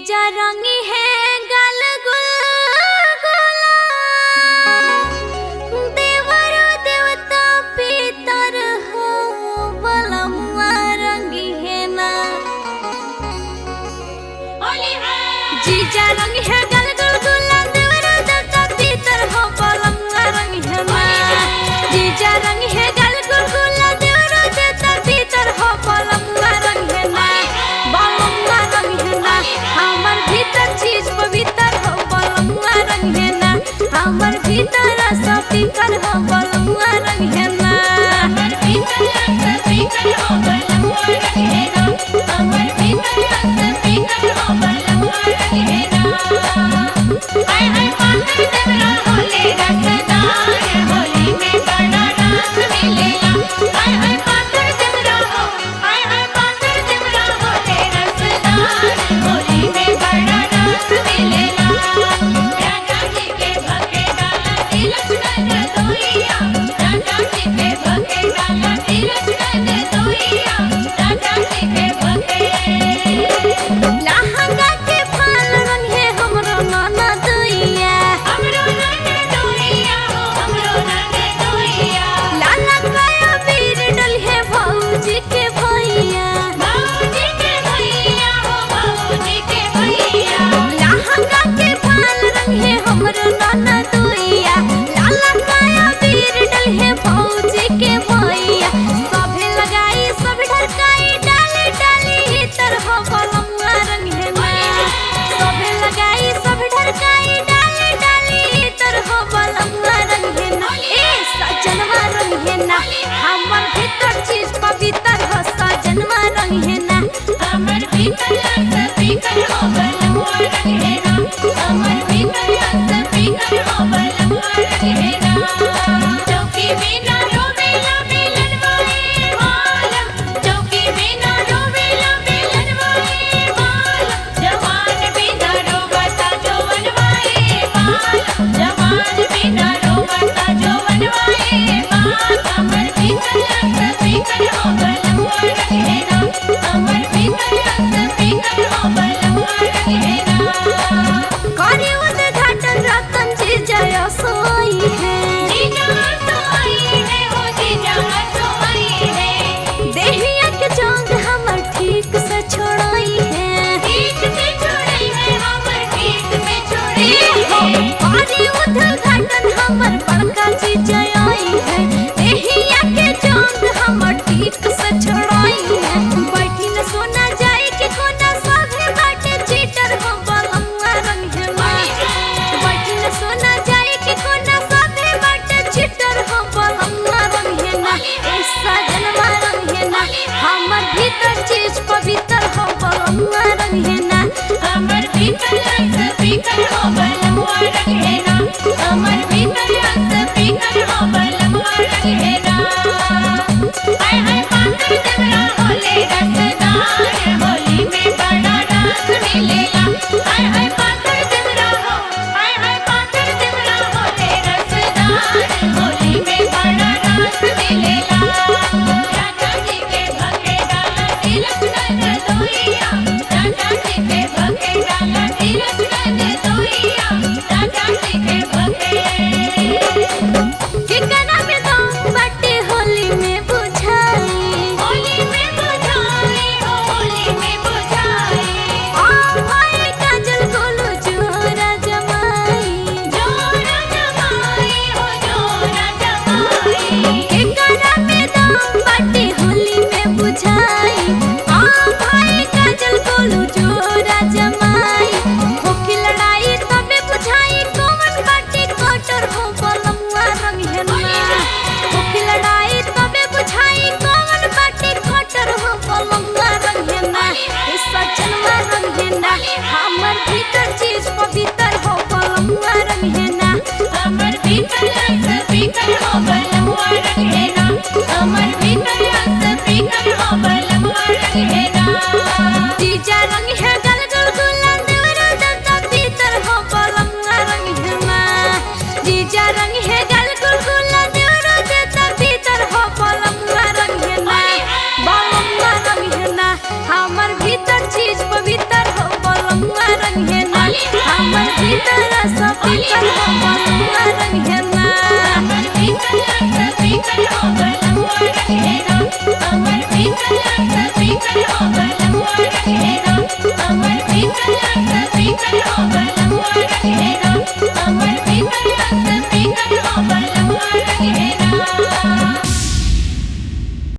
जीजा रंगी है गल गुलगुला, देवर देवता पितर हो बलमुआ रंगी है ना। जीजा रंगी है गल गुलगुला, देवर देवता पितर हो बलमुआ रंगी है ना। जीजा रंगी है गल गुलगुला, देवर देवता पितर हो बलमुआ रंगी है ना। बलमुआ रंगी है ना, हमर भीतर चीज पवित्र हो बलमुआ रंग है ना। हमर भीतर सब पीकर हो बलमुआ रंग है ना। हमर भीतर सब पीकर हो बलमुआ रंग है ना। हमर भीतर सब पीकर हो बलमुआ रंग है ना। हाय हाय पाकर देवरा होले रसदार, होली में बड़ा रस मिलेला। हाय हाय पाकर देवरा हो, हाय हाय पाकर देवरा होले रसदार, होली में बड़ा रस मिलेला। राजा जी के भगे डाला तिलस्मन दोइया, राजा जी के भगे डाला तिलस्मन दोइया, राजा जी के भगे। लहंगा के फाल रंग है हमरो नाना दोइया, हमरो नाना दोइया हो, हमरो नाना दोइया। लाला काया वीर डल है भौजी के भैया, भौजी के भैया हो, भौजी के भैया। लहंगा के फाल रंग है हमरो नाना दोइया, लाला काया वीर डल है भौजी के भैया। सभे लगाई सब ढरकाई, डाली डाली इतर हो बलमुआ रंग है ना। सभे लगाई सब ढरकाई, डाली डाली इतर हो बलमुआ रंग है ना। ए सजनवा रंग है ना, हमर भीतर चीज पवित्र हो सजनवा रंग है ना। हमर भीतर सब पीकर हो बलमुआ रंग है ना। हमर भीतर सब पीकर हो बलमुआ रंग है ना। चौकी बिना रोवेला बेलनवाए मालम, चौकी बिना रोवेला बेलनवाए मालम। जवान बिना रोवता जवनवाए मालम, जवान बिना रोवता जवनवाए मालम। हमर भीतर सब पीकर हो बलमुआ रंग है ना। हमर भीतर सब पीकर हो बलमुआ रंग है ना। करे उद्घाटन रतन जी जय सोई है, जीजा सोई है हो, जीजा सोई है। देहिया के जोंग हमर ठीक से छोड़ाई है, ठीक से छोड़ाई है, हमर ठीक से छोड़ाई है। करे उद्घाटन हमर बड़का जी जय आई है, देहिया के जोंग हमर ठीक से छोड़ाई है। बैठी न सोना जाए के कोना साथे बाटे चीटर हो बलमुआ रंग है ना। बैठी न सोना जाए के कोना साथे बाटे चीटर हो बलमुआ रंग है ना। ए सजनवा रंग है ना, हमर भीतर चीज पवित्र हो बलमुआ रंग है